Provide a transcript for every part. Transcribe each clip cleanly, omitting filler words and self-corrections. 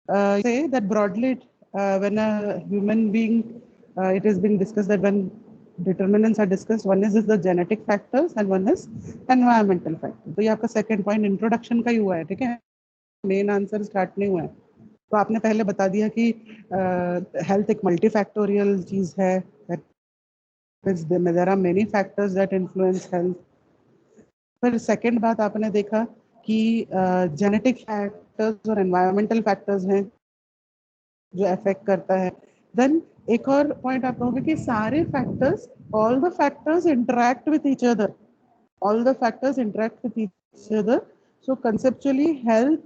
say that broadly, when a human being, it is being discussed that when determinants are discussed, one is the genetic factors and one is environmental factors. तो ये आपका second point introduction का ही हुआ है, ठीक है? Main answer start नहीं हुआ है. तो आपने पहले बता दिया कि हेल्थ एक मल्टीफैक्टोरियल चीज है. There are many factors that influence health. फिर सेकंड बात आपने देखा कि जेनेटिक फैक्टर्स और एनवायरमेंटल फैक्टर्स हैं जो अफेक्ट करता है. देन एक और पॉइंट आप कहोगे कि सारे factors, all the factors interact with each other. All the factors interact with each other. So conceptually health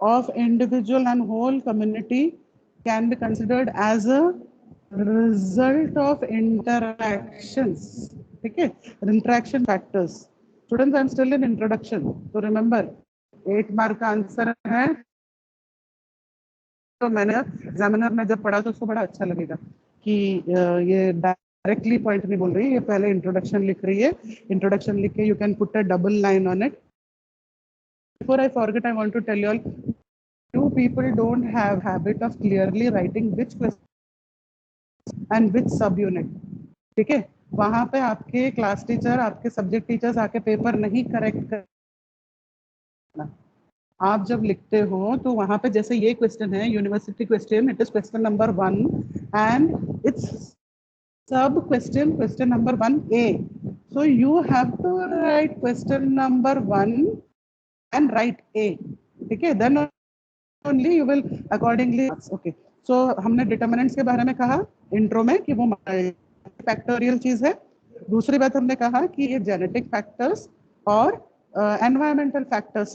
of individual and whole community can be considered as a result of interactions. Okay, interaction factors. Students, I'm still in introduction, so remember 8 mark का answer है. तो मैंने examiner में जब पढ़ा तो उसको बड़ा अच्छा लगेगा कि ये डायरेक्टली पॉइंट नहीं बोल रही, ये पहले इंट्रोडक्शन लिख रही है. इंट्रोडक्शन लिख के you can put a double line on it. Before I forget, I want to tell you all, two people don't have habit of clearly writing which question and which sub unit. ठीक है, वहां पे आपके class teacher, आपके subject teachers आके paper नहीं correct करना. आप जब लिखते हो तो वहां पे जैसे ये क्वेश्चन है university question, it is question number 1 and it's sub question number 1A. So you have to write question number 1 and write A. ठीक है, then only you will accordingly. Okay, so हमने डिटर्मिनेंट्स के बारे में कहा intro में कि वो फैक्टोरियल चीज है. दूसरी बात हमने कहा कि ये जेनेटिक फैक्टर्स और एनवायरमेंटल फैक्टर्स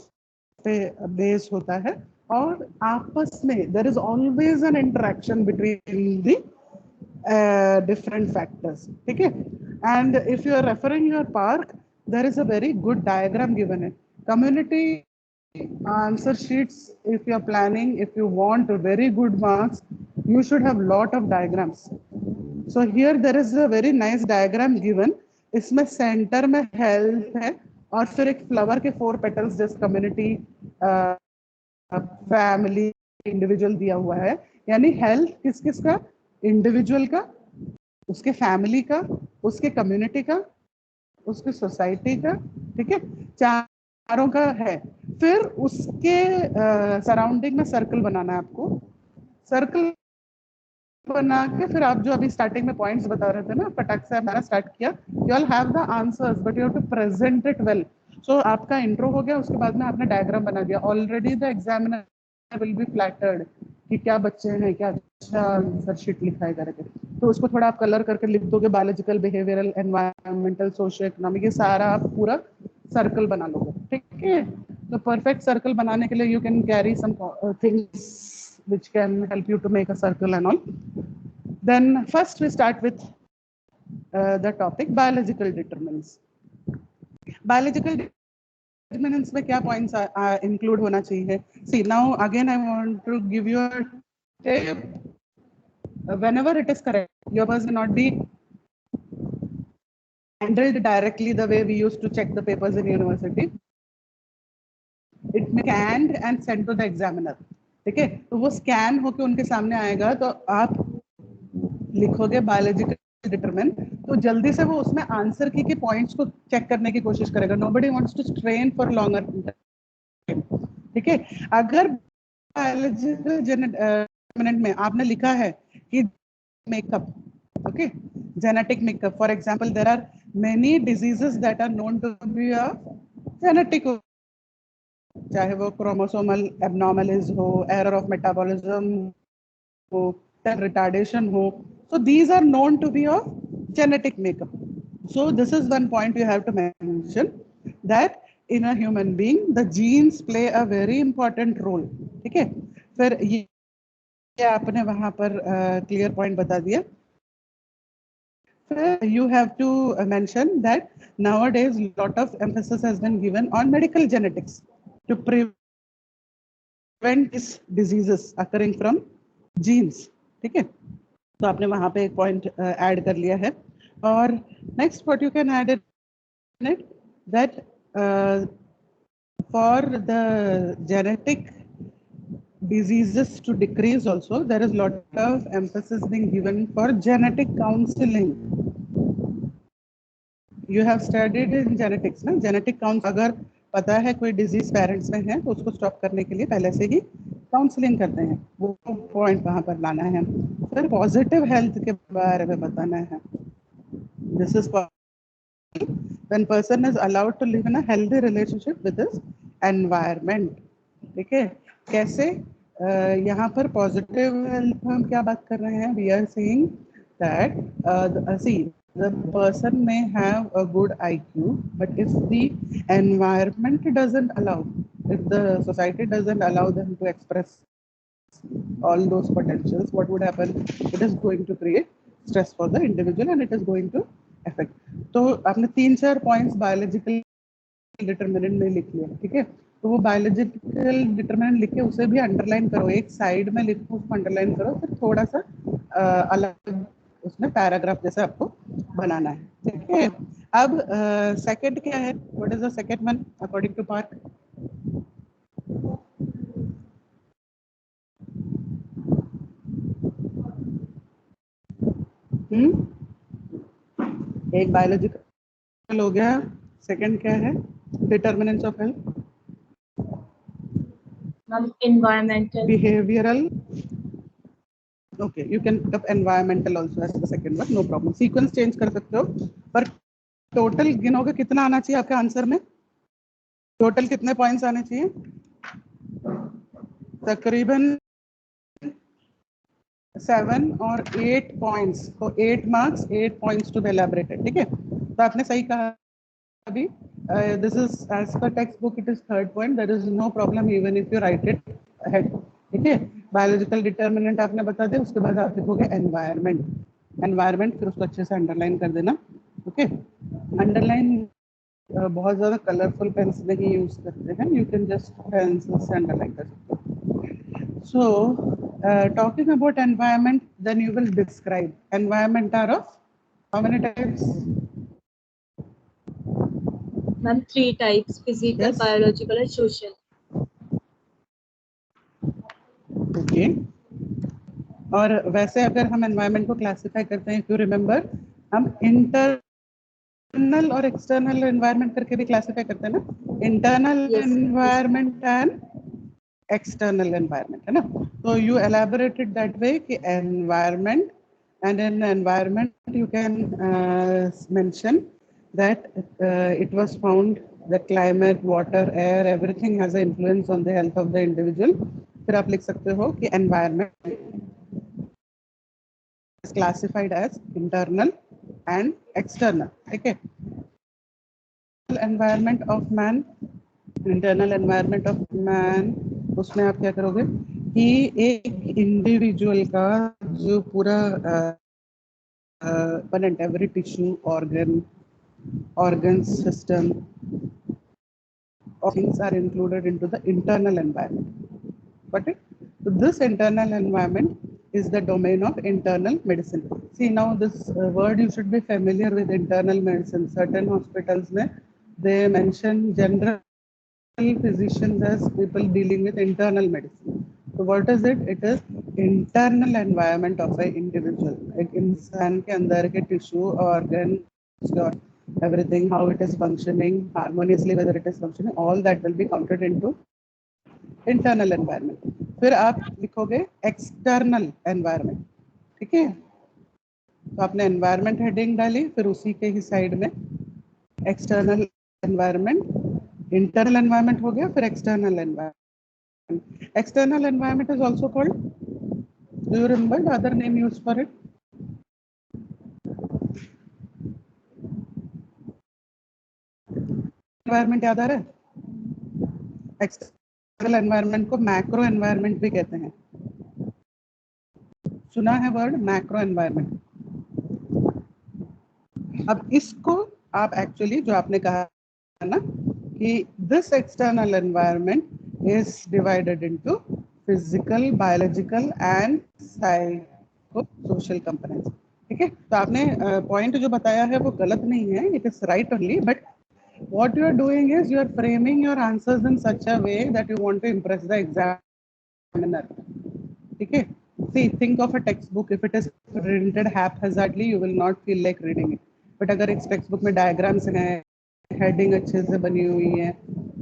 पे बेस होता है और आपस में there is always an interaction between the different factors. ठीक है, and if you are referring your park, there is a very good diagram given it. Community answer sheets, if you are planning, if you want very good marks, you should have lot of diagrams. So here there is a very nice diagram given. इसमें centre में health है और फिर एक flower के 4 petals जैसे community, family, individual दिया हुआ है. यानी हेल्थ किस किस का, इंडिविजुअल का, उसके फैमिली का, उसके कम्युनिटी का, उसकी सोसाइटी का. ठीक है, चारों का है. फिर उसके सराउंडिंग में सर्कल बनाना है आपको. सर्कल बना के फिर आप जो अभी स्टार्टिंग में पॉइंट्स बता रहे थे ना, फटाक से मैंने स्टार्ट किया. You all have the answers but you have to present it well. So आपका इंट्रो हो गया, उसके बाद में आपने डायग्राम बना दिया. Already the examiner will be flattered कि क्या बच्चे हैं, क्या अच्छा आंसर शीट लिखा है करके. तो उसको थोड़ा आप कलर करके लिख दोगे, biological, behavioural, environmental, socio economic, ये सारा आप पूरा सर्कल बना लोगे. ठीक है, तो परफेक्ट सर्कल बनाने के लिए you can carry some things which can help you to make a circle and all. Then first we start with the topic biological determinants. Biological determinants में क्या points include होना चाहिए? See, now again I want to give you a tip. Whenever it is correct, your papers may not be handled directly the way we used to check the papers in university. It may be scanned and sent to the examiner. ठीक है, तो वो scan होके उनके सामने आएगा तो आप लिखोगे बायोलॉजिकल डिटरमिनेंट, तो जल्दी से वो उसमें आंसर की के पॉइंट्स को चेक करने की कोशिश करेगा. Nobody wants to strain for longer time. ठीक है, अगर बायोलॉजिकल डिटरमिनेंट में आपने लिखा है कि makeup, okay, genetic makeup, for example there are many diseases that are known to be a genetic, चाहे वो क्रोमोसोमल एबनॉर्मलिज हो, एरर ऑफ मेटाबॉलिज्म हो, रिटार्डेशन हो. So these are known to be of genetic makeup. So this is one point you have to mention, that in a human being the genes play a very important role. ठीक है, फिर ये आपने वहां पर clear point बता दिया. You have to mention that nowadays lot of emphasis has been given on medical genetics to prevent these diseases occurring from genes. ठीक है, तो आपने वहां पे एक पॉइंट ऐड कर लिया है. और next what you can add it, that for the genetic diseases to decrease also, there is lot of emphasis being given for genetic counseling. You have studied in genetics ना, genetic counsel, अगर पता है कोई disease parents में है तो उसको stop करने के लिए पहले से ही काउंसलिंग करते हैं, वो पॉइंट वहां पर लाना है। फिर पॉजिटिव हेल्थ के बारे में बताना है। This is when person is allowed to live in a healthy relationship with his environment। ठीक है, कैसे? यहाँ पर पॉजिटिव हेल्थ हम क्या बात कर रहे हैं? We are saying that see the person may have a good IQ, but if the environment doesn't allow, if the society doesn't allow them to express all those potentials, what would happen? It is going to create stress for the individual and it is going to affect। तो आपने 3-4 points biological determinant में लिख लिया, ठीक है? तो वो biological determinant लिख के उसे भी अंडरलाइन करो, एक साइड में लिखो, उसको अंडरलाइन करो, फिर थोड़ा सा अलग उसमें पैराग्राफ जैसा आपको बनाना है, ठीक है? अब सेकंड क्या है? What is the second one according to Park? एक बायोलॉजिकल हो गया, सेकंड क्या है? Determinants of health. Environmental, behavioral, okay, you can put up environmental also as the second one, no problem, sequence change कर सकते हो, पर टोटल गिनोगे कितना आना चाहिए आपके आंसर में? टोटल कितने पॉइंट्स आने चाहिए? तकरीबन 7 और 8 पॉइंट्स, तो 8 marks 8 points to be elaborated, ठीक है? तो आपने सही कहा अभी, this is as per text book, it is third point, there is no problem even if you write it ahead, ठीक है? बायोलॉजिकल डिटरमिनेंट आपने बता दिया, उसके बाद आप लिखोगे एनवायरनमेंट, एनवायरनमेंट, फिर उसको अच्छे से अंडरलाइन कर देना, ओके? अंडरलाइन बहुत ज्यादा कलरफुल पेन्स नहीं यूज करते हैं, यू कैन जस्ट पेंसिल से अंडरलाइन कर सकते हो। सो talking about environment, then you will describe environment are of how many types? ma'am, 3 types: physical, Yes. biological and social. Okay. और वैसे अगर हम एनवायरनमेंट को क्लासिफाई करते हैं, इफ यू रिमेंबर, हम इंटरनल और एक्सटर्नल एनवायरनमेंट करके भी क्लासिफाई करते हैं ना, internal environment and external environment, है ना? तो यू एलैबोरेटेड दैट वे कि environment, and in environment you can mention that it was found that climate, water, air, everything has an influence on the health of the individual। फिर आप लिख सकते हो कि environment is classified as internal and external, ठीक है? environment of man, internal environment of man, उसमें आप क्या करोगे कि एक इंडिविजुअल का जो पूरा and every tissue, organ system, all things are included into the internal environment. Got it? So this internal environment is the domain of internal medicine। See, now this word you should be familiar with, internal medicine। Certain hospitals में they mention general physicians as people dealing with internal medicine। So what is it? It is internal environment of an individual, एक इंसान के अंदर के tissue, organ, everything, how it is functioning harmoniously, whether it is functioning, all that will be counted into internal environment। फिर आप लिखोगे external environment, ठीक है? तो आपने environment heading डाली, फिर उसी के ही साइड में external environment, internal environment हो गया, फिर external environment। External environment is also called, do you remember the other name used for it? Environment याद आ रहा है? एक्सटर्नल एनवायरनमेंट को मैक्रो एनवायरनमेंट भी कहते हैं, सुना है वर्ड मैक्रो एनवायरनमेंट? अब इसको आप एक्चुअली जो आपने कहा है ना कि this external environment is divided into physical, biological and psycho social components, ठीक है? तो आपने पॉइंट जो बताया है वो गलत नहीं है, it is right only, but what you are doing is you are framing your answers in such a way that you want to impress the examiner examiner. Okay, see, think of a textbook. If it is printed haphazardly, you will not feel like reading it. But अगर एक textbook में diagrams हैं, heading अच्छे से बनी हुई है,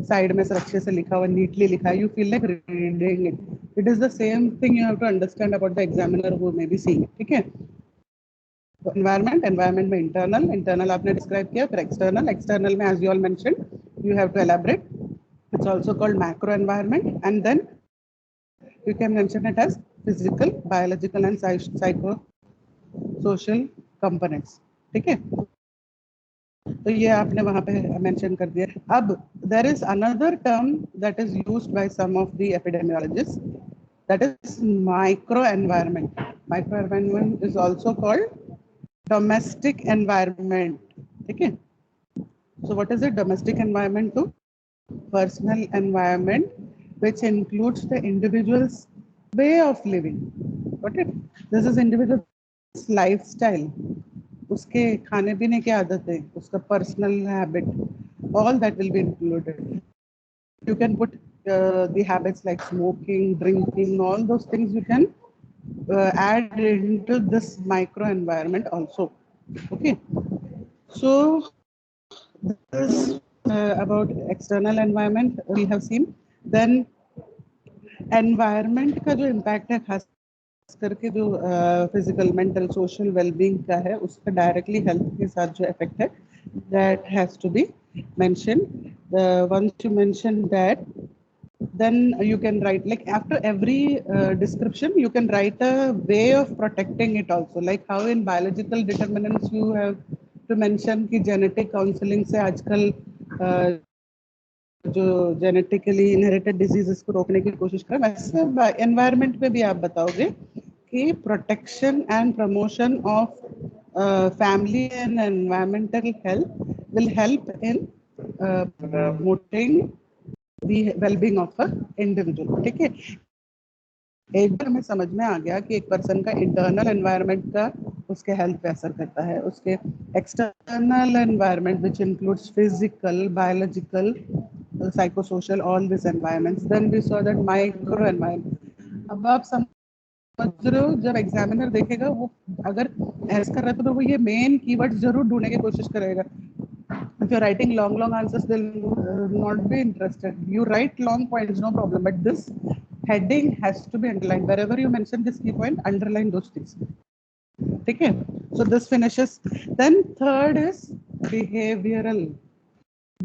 side में सब अच्छे से लिखा हुआ, neatly लिखा है, you feel like reading it. It is the same thing you have to understand about the examiner who may be seeing it. ठीक है? Environment में internal आपने describe किया, फिर external में as you all mentioned, you have to elaborate. It's also called macro environment, and then you can mention it as physical, biological and psycho social components. ठीक है, तो ये आपने वहां पे मेंशन कर दिया. अब there is another term that is used by some of the epidemiologists, that is micro environment. Micro environment is also called domestic environment. ठीक है, so what is it? Domestic environment to personal environment, which includes the individual's way of living. Got it? This is individual's lifestyle. उसके खाने पीने की आदतें, उसका personal habit, all that will be included. You can put the habits like smoking, drinking, all those things you can add into this micro environment also. Okay, so this about external environment we have seen. Then environment का जो impact है, खास करके जो physical, mental, social well-being का है, उसका directly health के साथ जो effect है, that has to be mentioned. Once you mention that, then you can write, like after every description you can write a way of protecting it also, like how in biological determinants you have to mention कि genetic counseling से आजकल जो genetically inherited diseases को रोकने की कोशिश कर, वैसे एनवायरनमेंट में भी आप बताओगे कि protection and promotion of family and environmental health will help in promoting the wellbeing of a individual. ठीक है, एक बार हमें समझ में आ गया कि एक पर्सन का इंटरनल एनवायरनमेंट का उसके हेल्थ पे असर करता है, उसके external environment which includes physical, biological, psychosocial, all these environments. Then we saw that micro environment. अब आप समझ रहे हो, जब एग्जामिनर देखेगा वो अगर ऐसा कर रहा है तो वो ये मेन कीवर्ड्स जरूर ढूंढने की कोशिश करेगा. If you're writing long answers, they'll not be interested. You write long points, no problem, but this heading has to be underlined. Wherever you mention this key point, underline those things. ठीक है, so this finishes. Then third is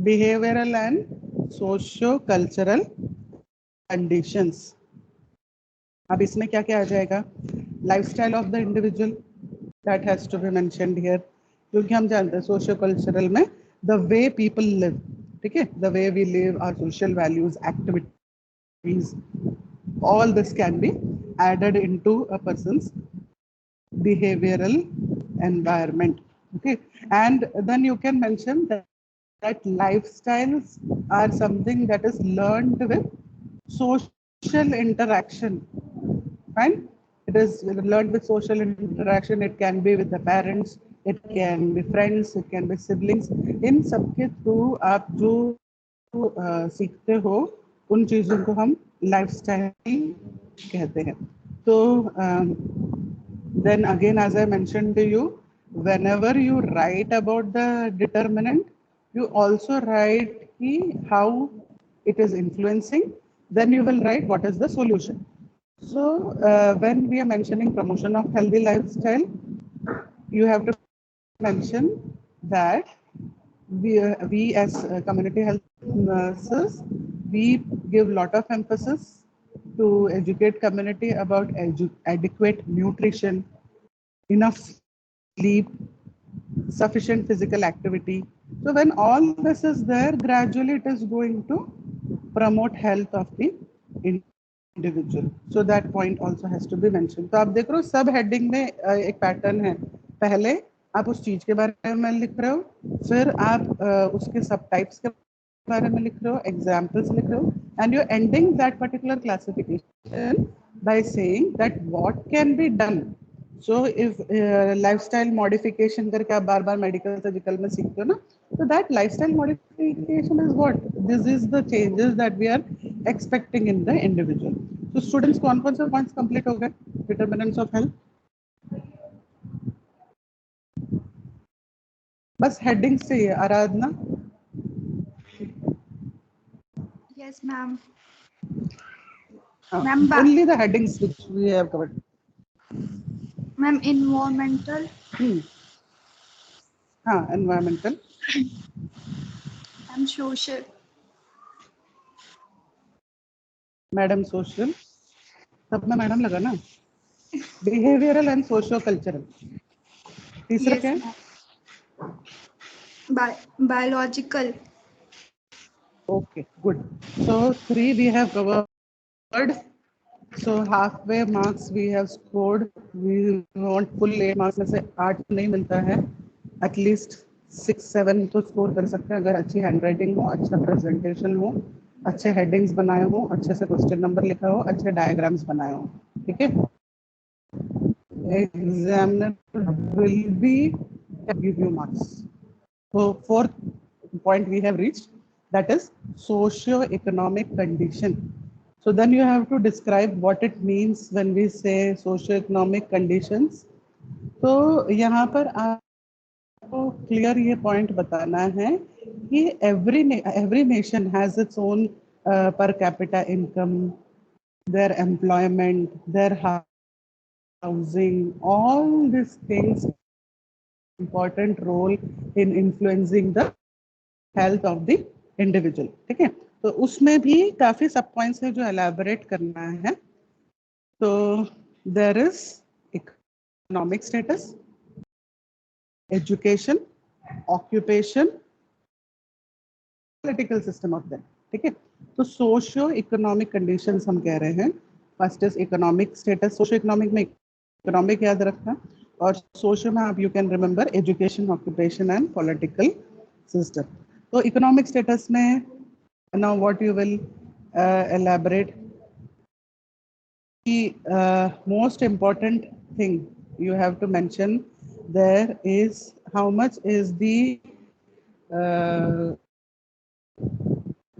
behavioral and socio-cultural conditions. अब इसमें क्या क्या आ जाएगा? Lifestyle of the individual, that has to be mentioned here, क्योंकि हम जानते हैं socio-cultural में the way people live. ठीक है, the way we live, our social values, activities, all this can be added into a person's behavioral environment. Okay, and then you can mention that lifestyles are something that is learned with social interaction. Fine, it is learned with social interaction. It can be with the parents, it can be friends, it can be siblings. इन सबके through आप जो सीखते हो उन चीजों को हम lifestyle कहते हैं. तो then again, as I mentioned to you, whenever you write about the determinant, you also write how it is influencing. Then you will write what is the solution. So when we are mentioning promotion of healthy lifestyle, you have to mention that we as community health nurses, we give lot of emphasis to educate community about adequate nutrition, enough sleep, sufficient physical activity. So when all this is there, gradually it is going to promote health of the individual. So that point also has to be mentioned. तो आप देख रहे हो सब heading में एक pattern है. पहले आप उस चीज के बारे में लिख रहे हो, फिर आप उसके सब टाइप्स के बारे में लिख रहे हो, एग्जाम्पल्स लिख रहे हो, and you're ending that particular classification by saying that what can be done. So if lifestyle modification करके आप बार बार मेडिकल सर्जिकल में सीखते हो ना, so that lifestyle modification is what? This is the changes that we are expecting in the individual. तो students कौन से points complete हो गए डिटरमिनेंट्स ऑफ हेल्थ? बस हेडिंग्स चाहिए आराधना. Yes, ma'am. Ma'am, Only the headings which we have covered. ma'am, environmental Environmental. and social. Madam social, सब में madam लगा ना. Behavioural and socio cultural. तीसरा Yes, क्या है? ma'am. Biological. Okay, good. So 3 we have covered. So halfway marks we have scored. We want full 8 marks में से 8 नहीं मिलता है. At least 6-7 तो स्कोर कर सकते हैं अगर अच्छी हैंडराइटिंग हो, अच्छा प्रेजेंटेशन हो, अच्छे हेडिंग्स बनाए हो, अच्छे से क्वेश्चन नंबर लिखा हो, अच्छे डायग्राम्स बनाए हो. ठीक है. Examiner will be give you marks. So fourth point we have reached, that is socio-economic condition. So then you have to describe what it means when we say socio-economic conditions. तो यहाँ पर आपको clear ये point बताना है कि every nation has its own per capita income, their employment, their housing, all these things important role in influencing the health of the individual. ठीक है. तो उसमें भी काफी सब पॉइंट्स है जो एलैबोरेट करना है. तो there is economic status, education, occupation, political system of them. ठीक है. तो सोशियो इकोनॉमिक कंडीशंस हम कह रहे हैं. First is economic status. Socio economic में इकोनॉमिक याद रखना और सोशियो में आप you can remember education, occupation and political system. तो इकोनॉमिक स्टेटस में now what you will elaborate the most important thing you have to mention there is how much is the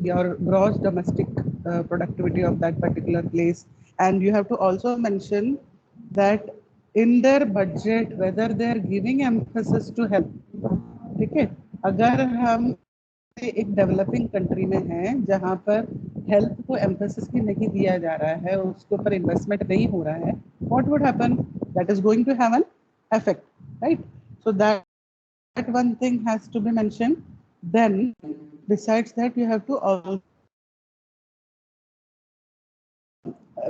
your gross domestic productivity of that particular place, and you have to also mention that in their budget whether they are giving emphasis to health. ठीक है. अगर हम एक developing country में है जहां पर health को एम्फेसिस ही नहीं दिया जा रहा है, उसके ऊपर इन्वेस्टमेंट नहीं हो रहा है, what would happen? That is going to have an effect, right? So that one thing has to be mentioned. Then besides that you have to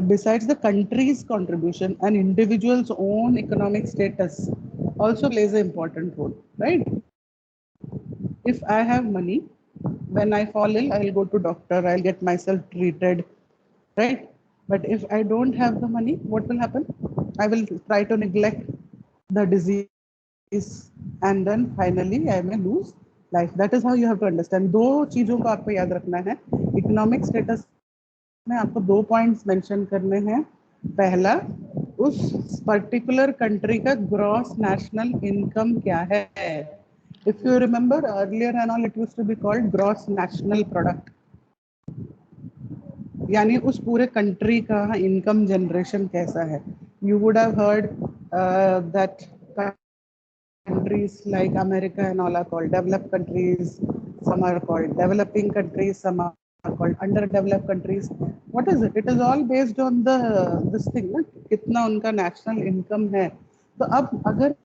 besides the country's contribution, an individual's own economic status also plays an important role, right? If I have money, when I fall ill, I'll go to doctor, I'll get myself treated, right? But if I don't have the money, what will happen? I will try to neglect the disease and then finally I may lose life. That is how you have to understand. दो चीजों को आपको याद रखना है. Economic status में आपको 2 points mention करने हैं. पहला, उस पर्टिकुलर कंट्री का ग्रॉस नेशनल इनकम क्या है. If you remember earlier and all, it used to be called gross national product. यानी उस पूरे कंट्री का इनकम जनरेशन कैसा है. You would have heard that countries like America and all are called developed countries. Some are called developing countries. Some are called underdeveloped countries. What is it? It is all based on this thing ना, कितना उनका national income है. तो अब अगर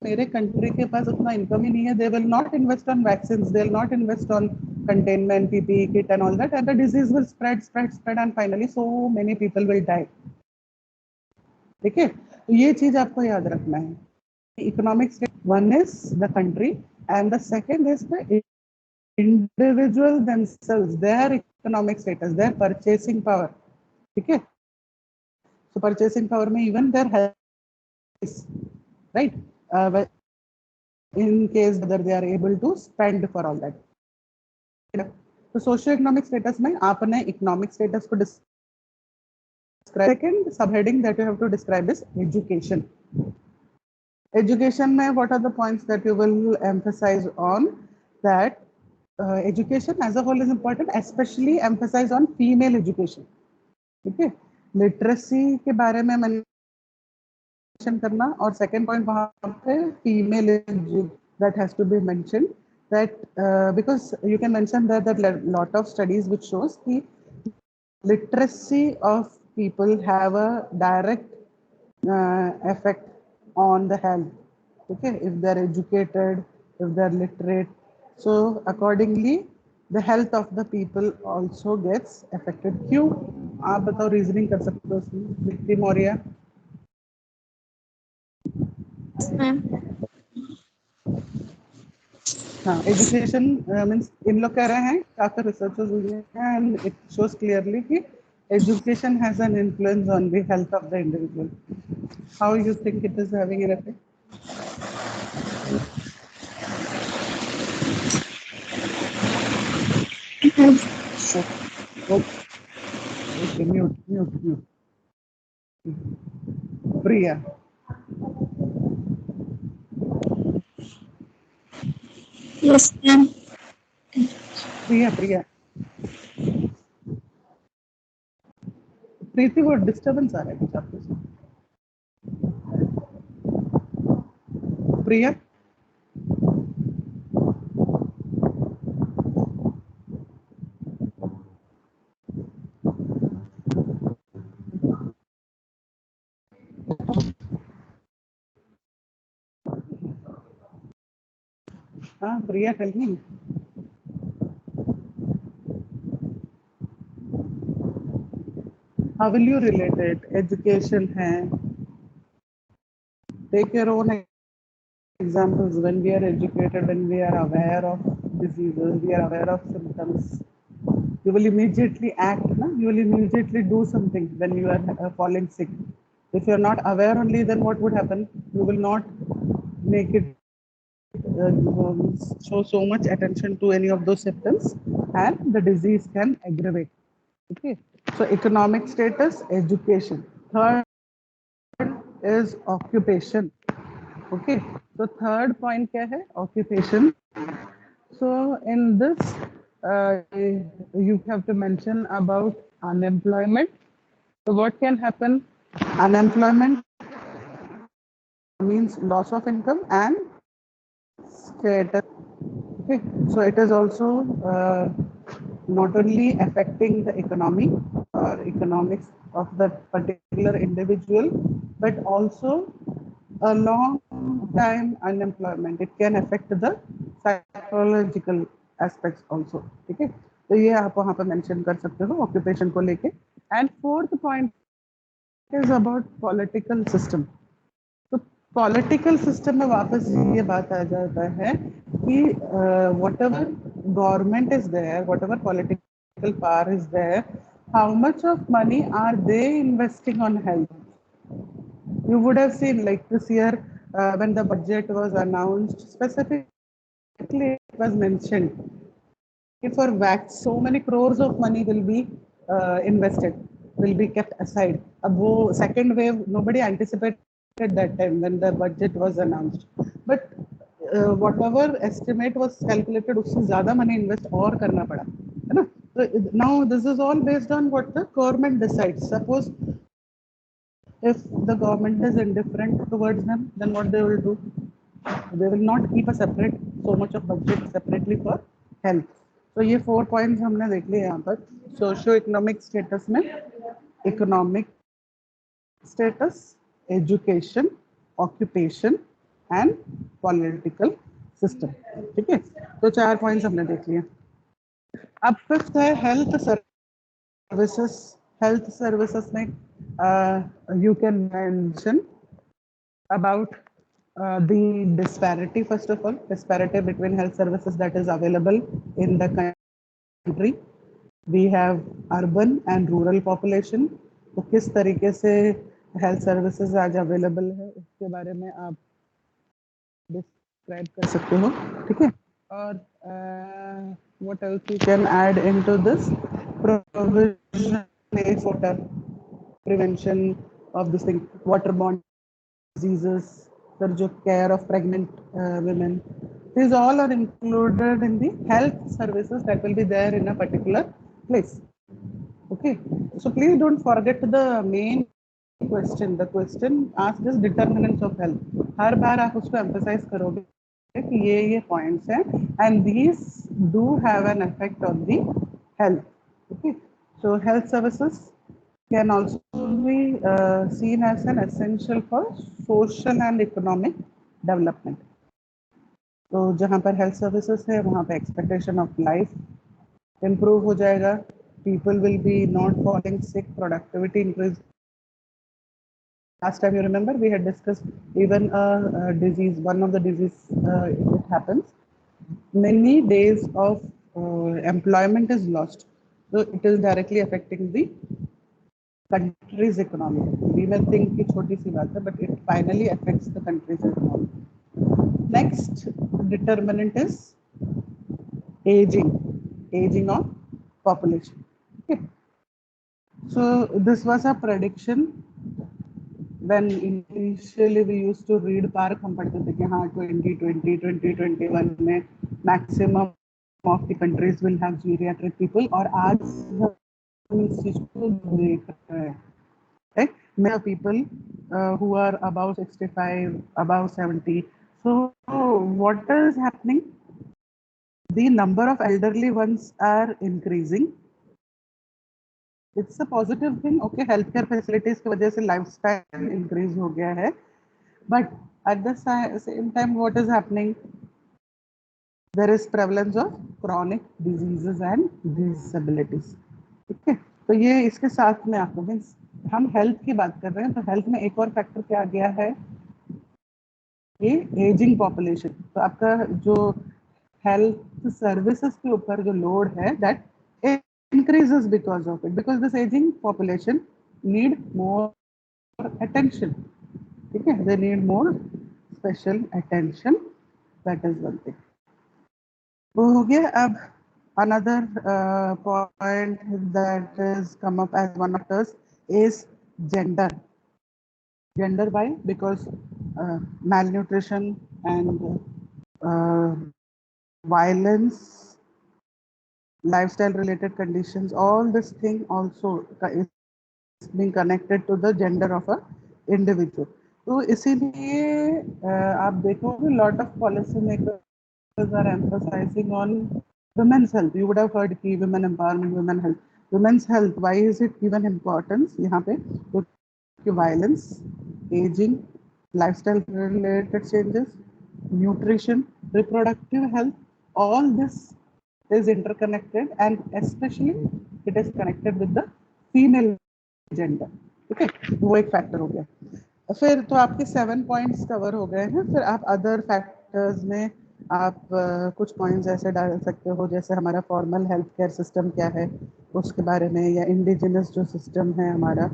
मेरे country के पास उतना इनकम ही नहीं है, they will not invest on vaccines, they will not invest on containment, PPE kit and all that, and the disease will spread and finally so many people will die. ठीक है. तो ये चीज आपको याद रखना है. Economic state, one is the country and the second is the individual themselves, their economic status, their purchasing power. ठीक है. So purchasing power में even their health is, right? In case whether they are able to spend for all that. तो socio economic status में आपने economic status को describe. Second subheading that you have to describe is education. Education में what are the points that you will emphasize on? That education as a whole is important, especially emphasize on female education. Okay, literacy के बारे में mention करना, और second point वहां पे female that has to be mentioned, that because you can mention that lot of studies which shows the literacy of people have a direct effect on the health. Okay, if they're educated, if they're literate, so accordingly the health of the people also gets affected. क्यों? आप बताओ, reasoning कर सकते हो उसमें, विक्टी Maurya? Yes, ma'am. हाँ, education means in लोग कह रहे हैं, काफी रिसर्चेस हुई हैं एंड इट शोज क्लियरली कि education has an influence on the health of the individual. How you think it is having an effect? Okay, mute mute mute. Priya. Yes, ma'am. प्रिया प्रिया प्रीति, वो disturbance आ रहा है कुछ आपके साथ. प्रिया. हाँ Priya, tell me. How will you relate it? Education है. Take your own examples. When we are educated, when we are aware of diseases, we are aware of symptoms, you will immediately act, na? You will immediately do something when you are falling sick. If you are not aware only, then what would happen? You will not make it show so much attention to any of those symptoms, and the disease can aggravate. Okay, so economic status, education. Third is occupation. Okay, so third point क्या है? Occupation. So in this, you have to mention about unemployment. So what can happen? Unemployment means loss of income and status. Okay, so it is also not only affecting the economy or economics of that particular individual, but also a long time unemployment. It can affect the psychological aspects also. ठीक है, तो ये आप वहाँ पर mention कर सकते हो ऑक्यूपेशन को लेके. And fourth point is about political system. तो पॉलिटिकल सिस्टम में वापस ये बात आ जाता है कि whatever government is there, whatever political power is there, how much of money are they investing on health. You would have seen, like this year, when the budget was announced, specifically it was mentioned for vaccines, so many crores of money will be invested, will be kept aside. अब वो second wave, nobody anticipated that time when the budget was announced. But whatever estimate was calculated, उससे ज़्यादा money invest और करना पड़ा, है ना? So now this is all based on what the government decides. Suppose if the government is indifferent towards them, then what they will do? They will not keep a separate so much of budget separately for health. So ये 4 points हमने देख लिए यहाँ पर. Socio economic status में economic status, education, occupation and political system. ठीक है, तो 4 पॉइंट्स हमने देख लिए. अब फिफ्थ है हेल्थ सर्विसेज. हेल्थ सर्विसेज में you can mention about the disparity. First of all, disparity between health services that is available in the country. We have urban and rural population. तो किस तरीके से हेल्थ सर्विसेज आज available है उसके बारे में आप डिस्क्राइब कर सकते हो. ठीक है, और what else you can add into this? Provision of water, prevention of this thing, waterborne diseases, for जो care of pregnant women. These all are included in the health services that will be there in a particular place. Okay, So please don't forget the main question. The question asks this determinants of health. हर बार आप उसको emphasize करोगे कि ये points हैं and these do have an effect on the health. Okay. So health services can also be seen as an essential for social and economic development. तो जहाँ पर health services है वहाँ पे expectation of life improve हो जाएगा. People will be not falling sick, productivity increase. Last time you remember we had discussed even a disease, one of the disease it happens. Many days of employment is lost. So it is directly affecting the country's economy. We may think कि छोटी सी बात है, but it finally affects the country's economy. Next determinant is aging of population. Okay. So this was a prediction when initially we used to read Park, हम पढ़ते थे कि हाँ 2021 में maximum of the countries will have geriatric people और आज हम इस चीज को देख रहे हैं, right? Many people who are above 65, above 70. So what is happening? The number of elderly ones are increasing. It's a positive thing. Okay, healthcare facilities की वजह से lifestyle increase हो गया है. But at the same time, what is happening? There is prevalence of chronic diseases and disabilities. ठीक है, तो ये इसके साथ में आपको मीन्स हम हेल्थ की बात कर रहे हैं, तो हेल्थ में एक और फैक्टर क्या आ गया है, ये एजिंग पॉपुलेशन. तो आपका जो हेल्थ सर्विसेज के ऊपर जो लोड है that increases because of it, because this aging population need more attention. Okay, they need more special attention. That is one thing. वो हो गया. अब another point that has come up as one of those is gender. Gender why? Because malnutrition and violence, lifestyle related conditions, all this thing also is being connected to the gender of a individual. तो इसीलिए आप देखोगे lot of policy makers are emphasizing on women's health. You would have heard कि women empowerment, women health. Women's health, why is it given importance यहाँ पे? क्योंकि violence, aging, lifestyle related changes, nutrition, reproductive health, all this is interconnected and especially it is connected with the female gender. Okay, वो एक factor हो गया. फिर तो आपके 7 पॉइंट्स कवर हो गए हैं. फिर आप अदर फैक्टर्स में आप कुछ पॉइंट्स ऐसे डाल सकते हो जैसे हमारा फॉर्मल हेल्थ केयर सिस्टम क्या है उसके बारे में, या इंडिजिनस जो सिस्टम है हमारा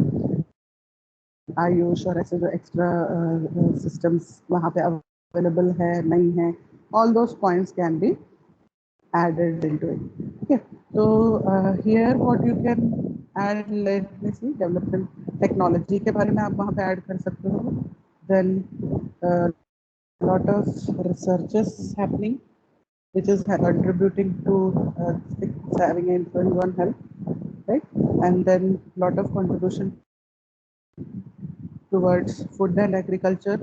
आयुष और ऐसे जो एक्स्ट्रा सिस्टम्स वहाँ पे अवेलेबल है नहीं है, all those points can be added into it. Okay, so here what you can add, let me see, development technology के बारे में आप वहाँ पे add कर सकते हो. Then lot of researches happening which is contributing to having an influence on health, right? And then lot of contribution towards food and agriculture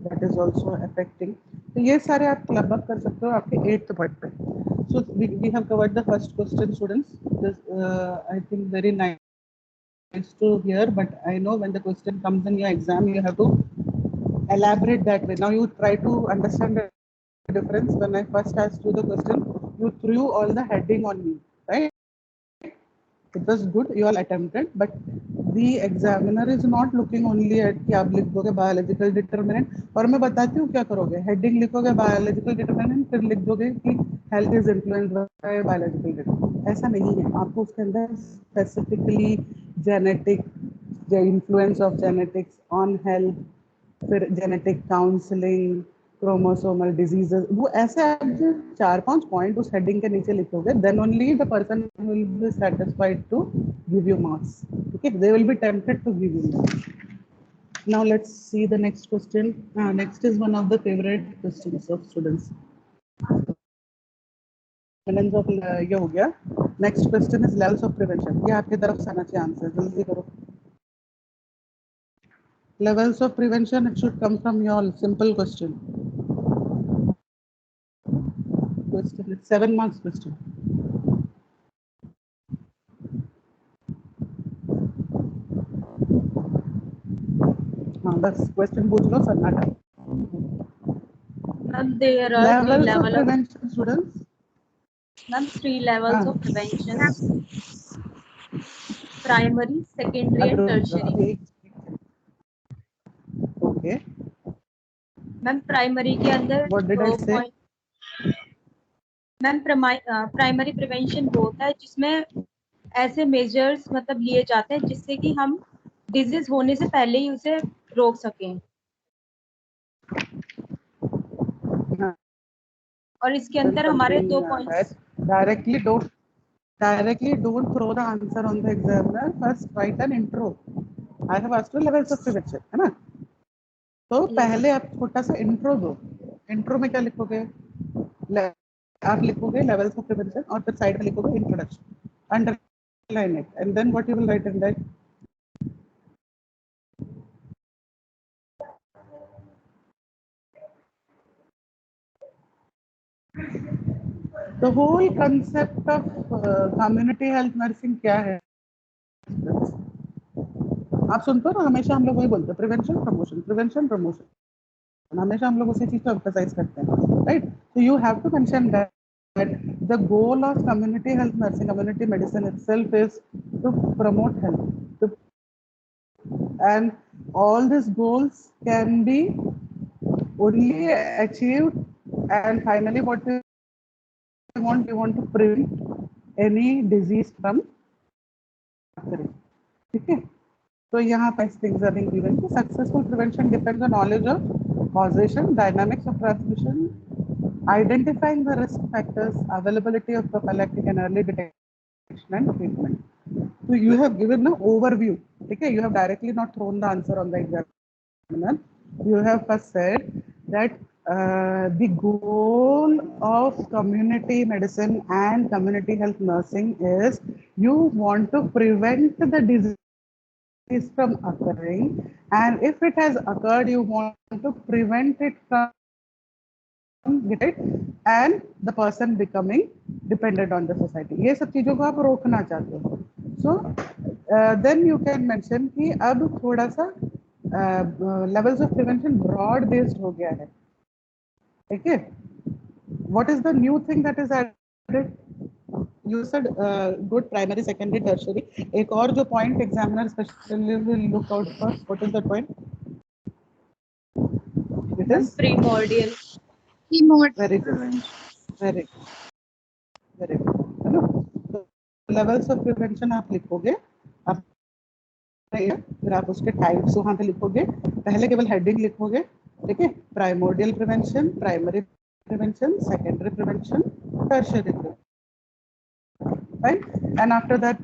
that is also affecting. तो ये सारे आप क्लब अप कर सकते हो आपके 8th पॉइंट पे. So we have covered the first question, students. This I think very nice to hear, but I know when the question comes in your exam, you have to elaborate that way. Now you try to understand the difference. When I first asked you the question, you threw all the heading on me, right? It was good, you all attempted, but the examiner is not looking only at कि आप लिख दोगे biological determinant और मैं बताती हूँ क्या करोगे, heading लिखोगे biological determinant, फिर लिख दोगे कि health is influenced by biological determinant. ऐसा नहीं है, आपको उसके अंदर specifically genetic, the influence of genetics on health, फिर genetic counseling, chromosomal diseases, वो ऐसे आप 4-5 पॉइंट उस हेडिंग के नीचे लिखोगे, then only the person will be satisfied to give you marks. Okay, they will be tempted to give you marks. Now let's see the next question. Next is one of the favorite questions of students. Of ये हो गया. Next question is levels of prevention. ये आपकी तरफ से आना चाहिए answer, जल्दी करो. Levels of prevention, it should come from your simple question. It's 7 marks question. हाँ बस क्वेश्चन पूछ लो सन्नाटा. Ma'am, there are three Levels of levels of prevention, students. ma'am, three levels of prevention: primary, secondary, and tertiary. Okay. Ma'am primary के अंदर What did I say? Ma'am primary prevention वो होता है जिसमें ऐसे मेजर्स मतलब लिए जाते हैं जिससे कि हम डिजीज होने से पहले ही उसे रोक सकें. हाँ. और इसके अंदर हमारे 2 points. Directly don't throw the answer on the examiner. First write an intro. I have asked you levels of prevention, है ना? तो पहले आप छोटा सा इंट्रो दो. इंट्रो में क्या लिखोगे? आप लिखोगे लेवल्स ऑफ प्रिवेंशन और फिर साइड में लिखोगे introduction. Underline it and then what you will write in that. The whole concept of community health nursing क्या है? आप सुनते हो ना, हमेशा हम लोग वही बोलते हैं प्रिवेंशन प्रमोशन. हमेशा हम लोग उसी चीज को एम्फसाइज करते हैं, right? So you have to mention that the goal of community health nursing, community medicine itself is to promote health, and all these goals can be only achieved, and finally what we want to prevent any disease from occurring. ठीक है? So यहाँ पर things are being given. Successful prevention depends on knowledge of causation, dynamics of transmission, identifying the risk factors, availability of prophylactic and early detection and treatment. So you have given an overview. Okay, you have directly not thrown the answer on the examiner. You have first said that the goal of community medicine and community health nursing is you want to prevent the disease from occurring, and if it has occurred you want to prevent it from it and the person becoming dependent on the society. ये सब चीजों को आप रोकना चाहते हो. So then you can mention कि अब थोड़ा सा levels of prevention broad based हो गया है. ठीक है? What is the new thing that is added? You said good primary, secondary, tertiary. एक और जो point examiner especially will look out for. What is the point? It is primordial. very good. Very good. है ना? So, levels of prevention आप लिखोगे. आप फिर आप उसके टाइप्स वहाँ पे लिखोगे. पहले केवल हेडिंग लिखोगे. ठीक है? Primordial prevention, primary prevention, secondary prevention, tertiary prevention. Right? And after that,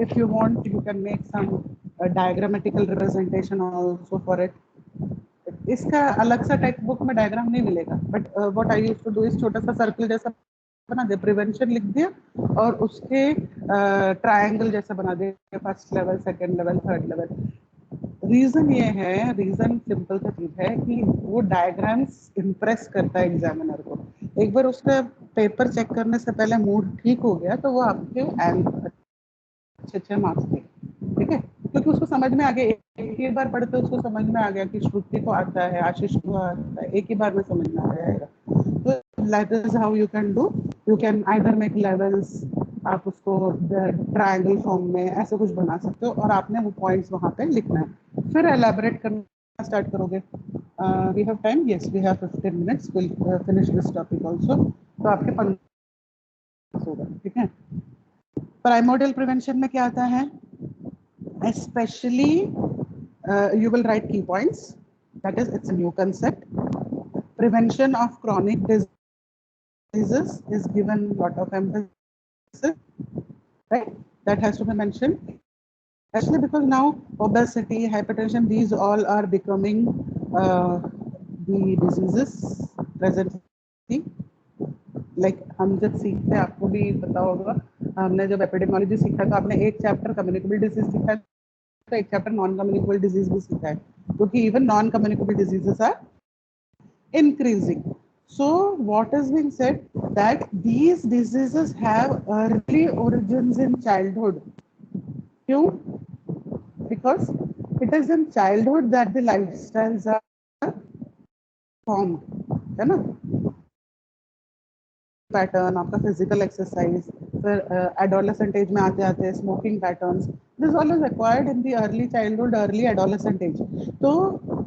if you want, you can make some diagrammatical representation also for it. इसका अलग सा टेक्स्ट बुक में डायग्राम नहीं मिलेगा, but what I used to do is छोटा सा circle जैसा बना दे, प्रिवेंशन लिख दिया और उसके ट्रायंगल जैसा बना दे, first level, second level, third level. Reason ये है, रीजन सिंपल सा चीज है कि वो डायग्राम्स इम्प्रेस करता है एग्जामिनर को. एक बार उसका पेपर चेक करने से पहले मूड ठीक हो गया तो वो आपके अच्छे मार्क्स दे. ठीक है? क्योंकि उसको समझ में आ गया, एक ही बार पढ़ते उसको समझ में आ गया कि श्रुति को आता है, आशीष को आता है, एक ही बार में समझ में आ जाएगा. तो that is how you can do. You can either make levels, आप उसको ट्रायंगल फॉर्म में ऐसे कुछ बना सकते हो और आपने वो पॉइंट्स वहाँ पे लिखना है, फिर एलैबोरेट करना स्टार्ट करोगे. We have time, yes we have 15 minutes, will finish this topic also. तो आपके 15 होगा. ठीक है? प्राइमोर्डियल प्रिवेंशन में क्या आता है? Especially you will write key points, that is it's a new concept. Prevention of chronic diseases is given lot of emphasis, right? That has to be mentioned, especially because now obesity, hypertension, these all are becoming the diseases presently. Like हम जब सीखते हैं, आपको भी पता होगा हमने जब एपिडेमियोलॉजी सीखा तो आपने एक चैप्टर कम्युनिकेबल डिजीज सीखा है, तो एक चैप्टर नॉन कम्युनिकेबल डिजीज भी सीखा है, क्योंकि even non communicable diseases are increasing. So what is being said that these diseases have early origins in childhood. Kyun? Because it is in childhood that the lifestyles are formed, है ना? Pattern, आपका physical exercise, फिर adolescent age में आते आते smoking patterns, this all is acquired in the early childhood, early adolescent age. तो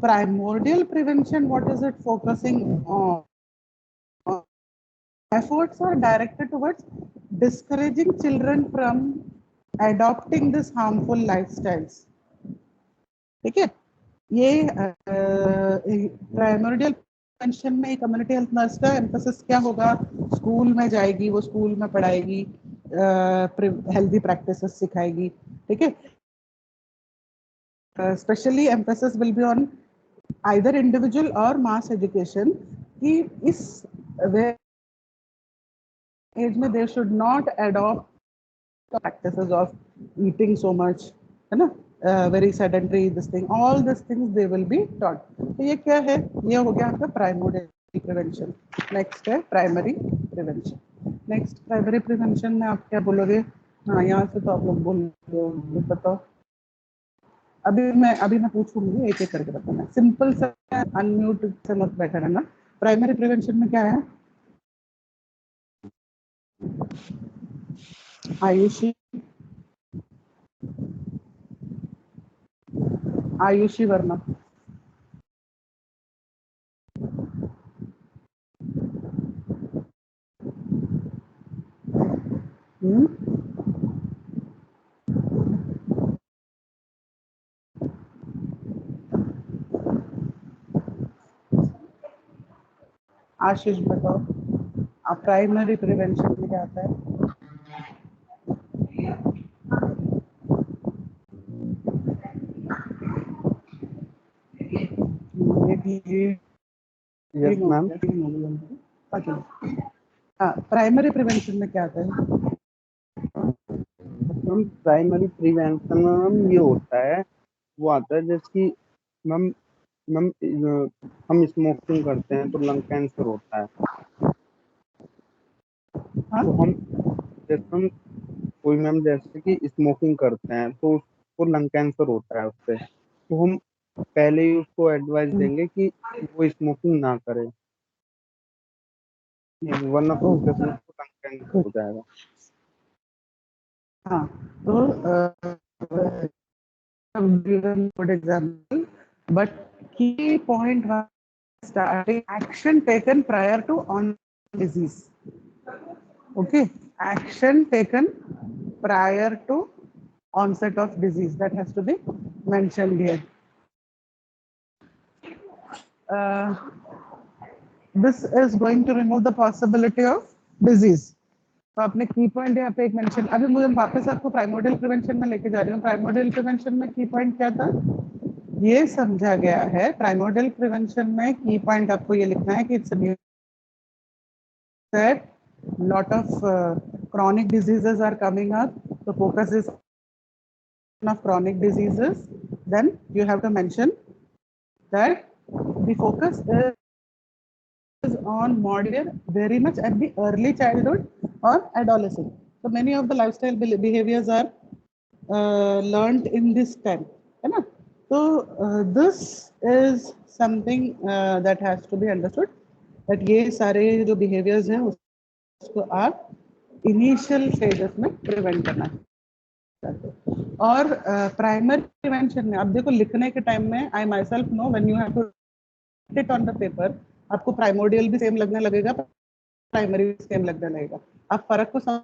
primordial prevention, what is it focusing on? Efforts are directed towards discouraging children from adopting this harmful lifestyles. ठीक है, ये primordial prevention में community health nurse का emphasis क्या होगा? School में जाएगी, वो स्कूल में पढ़ाएगी, हेल्दी प्रैक्टिसेस सिखाएगी. ठीक है, specially emphasis will be on either individual और मास एजुकेशन, कि इस age में they should not adopt the practices of eating so much, है ना, very sedentary, this thing, all these things they will be taught. तो ये क्या है? ये हो गया आपका प्राइमोर्डियल प्रिवेंशन. नेक्स्ट है primary prevention. Next primary prevention में आप क्या बोलोगे? हाँ, यहाँ से तो आप लोग बोल बताओ. अभी मैं पूछूंगी, एक एक करके बताना. सिंपल सा, अनम्यूट से मत बैठा रहना. प्राइमरी प्रिवेंशन में क्या है? आयुषी वर्मा. आशीष बताओ, आप प्राइमरी प्रिवेंशन में क्या आता है? Yes ma'am. हाँ, प्राइमरी प्रिवेंशन में क्या आता है? मैम प्राइमरी प्रिवेंशन में ये होता है, वो आता है जैसे कि मैम मैम हम स्मोकिंग करते हैं तो लंग कैंसर होता है. हाँ? तो हम कोई मैम जैसे कि स्मोकिंग करते हैं तो उसको लंग कैंसर होता है उससे, तो हम पहले ही उसको एडवाइस देंगे कि वो स्मोकिंग ना करे, वरना फ्यूचर में उसको लंग कैंसर हो जाएगा. हाँ, तो good example, but key point was starting action taken prior to on disease. Okay, action taken prior to onset of disease, that has to be mentioned here. This is going to remove the possibility of disease. तो आपने की point यहाँ पे एक mention. अभी मुझे वापस आपको प्राइमोर्डियल प्रिवेंशन में लेके जा रही हूँ. प्राइमोर्डियल प्रिवेंशन में की पॉइंट क्या था? ये समझा गया है. प्राइमोर्डियल प्रिवेंशन में की पॉइंट आपको ये लिखना है कि it's that lot of chronic diseases are coming up. The focus is on chronic diseases. Then you have to mention that the focus is on moderate very much at the early childhood or adolescence. So many of the lifestyle behaviors are learned in this time, है ना? So this is something that has to be understood, that ये सारे जो behaviors हैं उसको आप initial stages में prevent करना है. और प्राइमरी प्रिवेंशन में अब देखो, लिखने के टाइम में I myself know when you have to it on the paper, आपको प्राइमोर्डियल भी सेम लगने लगेगा, प्राइमरी भी सेम लगने लगेगा. आप फर्क को समझ.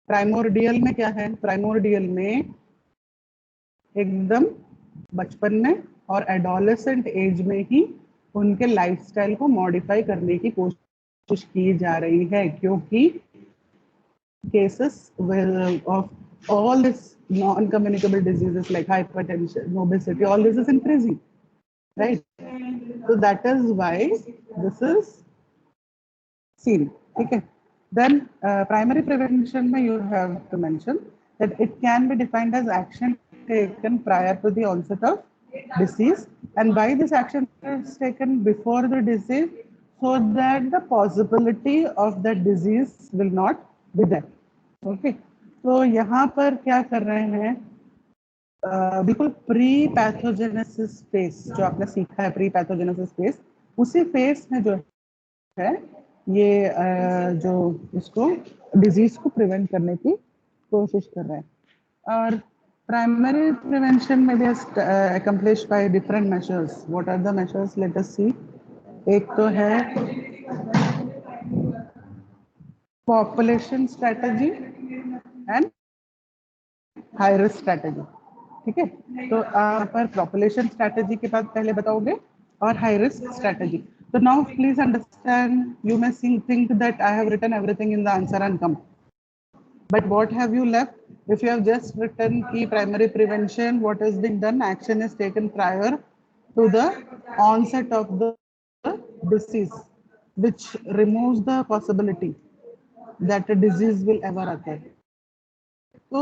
प्राइमोर्डियल में क्या है? प्राइमोर्डियल में एकदम बचपन में और एडोलेसेंट एज में ही उनके लाइफस्टाइल को मॉडिफाई करने की कोशिश की जा रही है, क्योंकि cases of all this non-communicable diseases like hypertension, obesity, all this is increasing, right? So that is why this is seen. ठीक है. Then primary prevention में you have to mention that it can be defined as action taken prior to the onset of disease, and why this action is taken before the disease, so that the possibility of the disease will not be there. Okay. तो यहाँ पर क्या कर रहे हैं, बिल्कुल pre pathogenesis face जो आपने सीखा है, प्री पैथोजेनेसिस फेस, उसी फेस में जो है ये जो इसको डिजीज को प्रिवेंट करने की कोशिश कर रहे हैं. और प्राइमरी प्रिवेंशन में भी accomplish by different measures. What are the measures? Let us see. एक तो है population strategy and high risk strategy. ठीक है. तो यहाँ पर पॉपुलेशन स्ट्रेटजी के बाद पहले बताओगे और हाई रिस्क स्ट्रेटजी. तो now please understand, you may think that I have written everything in the answer and come, but what have you left? If you have just written key primary prevention, what is being done? Action is taken prior to the onset of the disease, which removes the possibility that a disease will ever occur. तो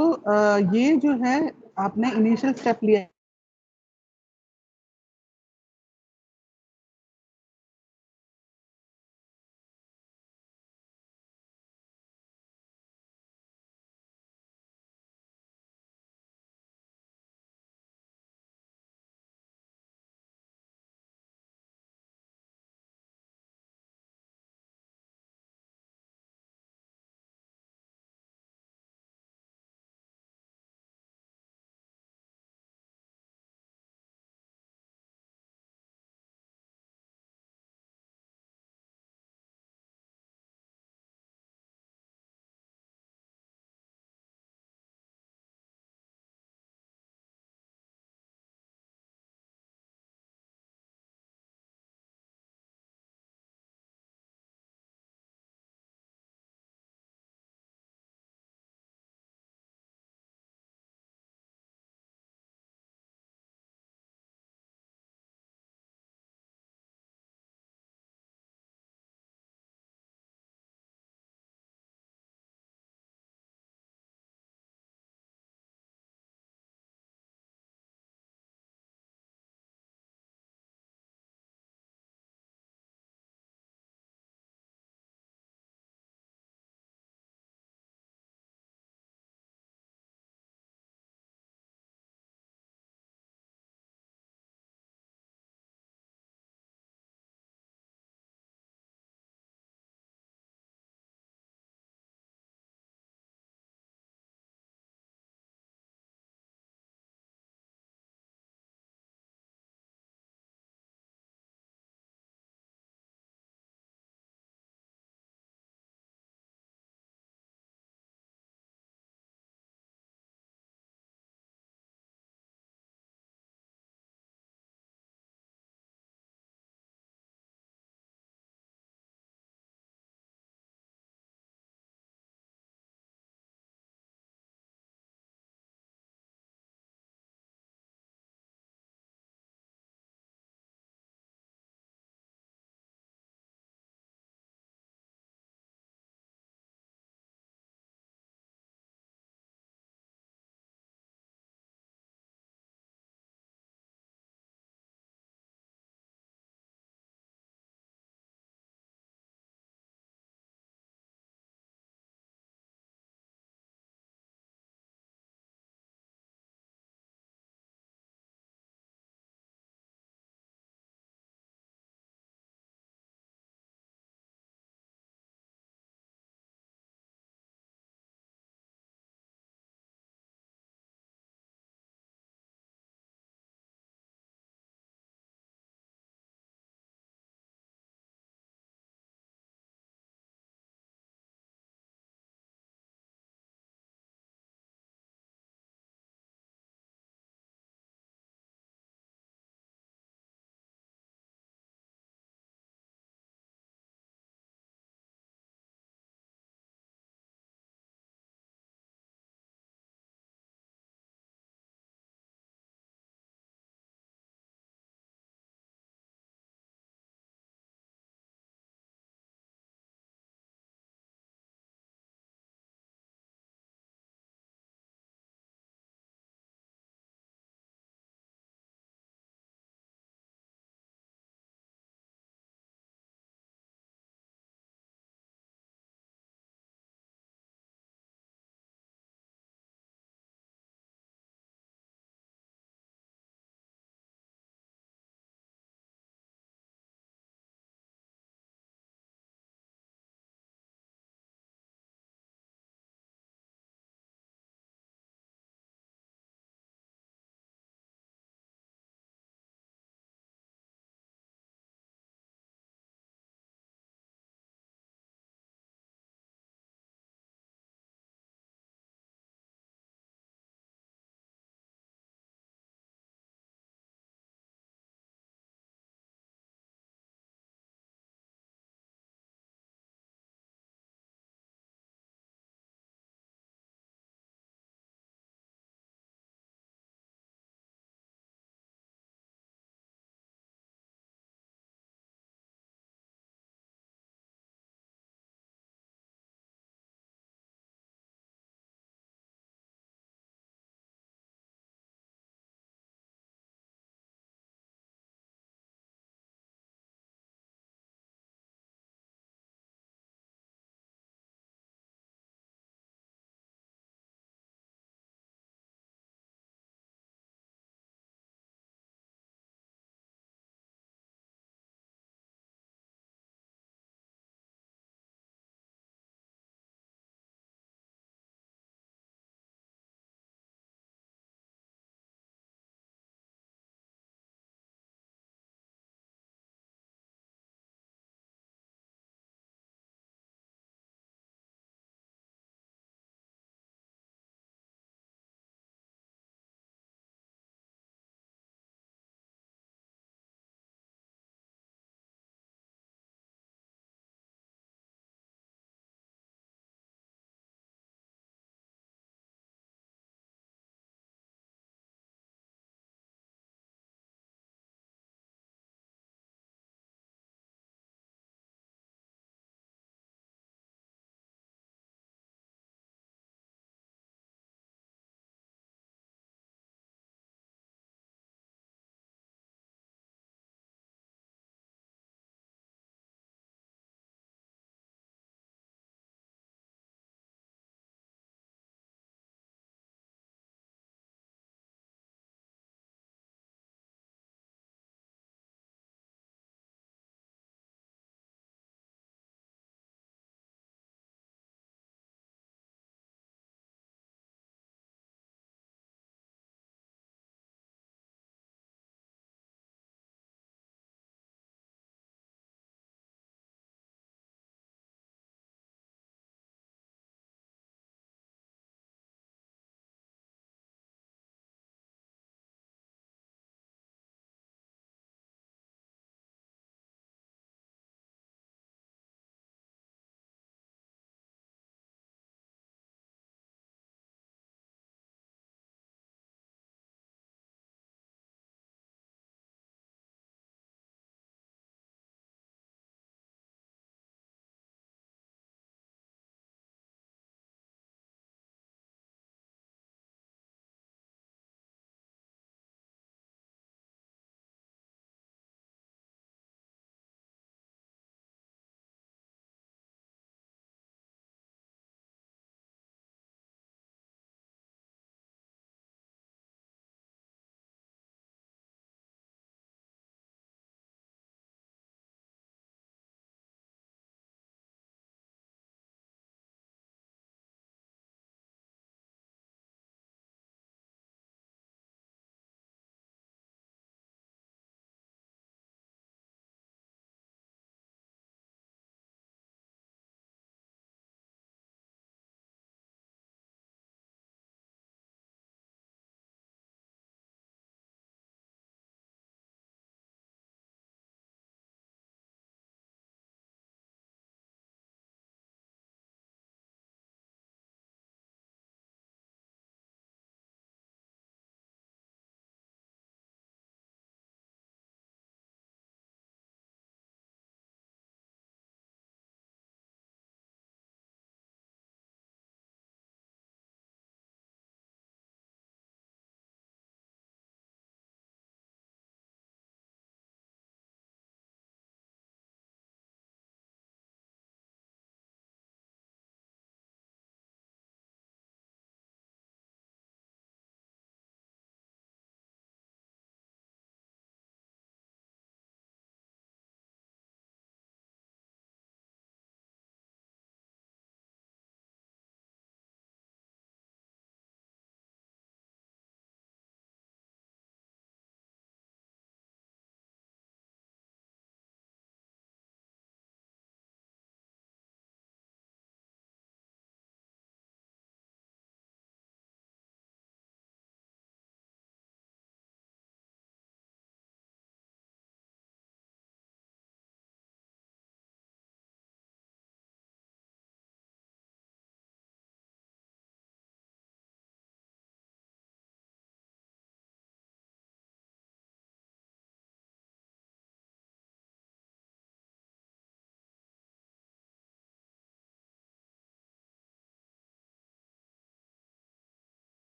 ये जो है आपने initial step लिया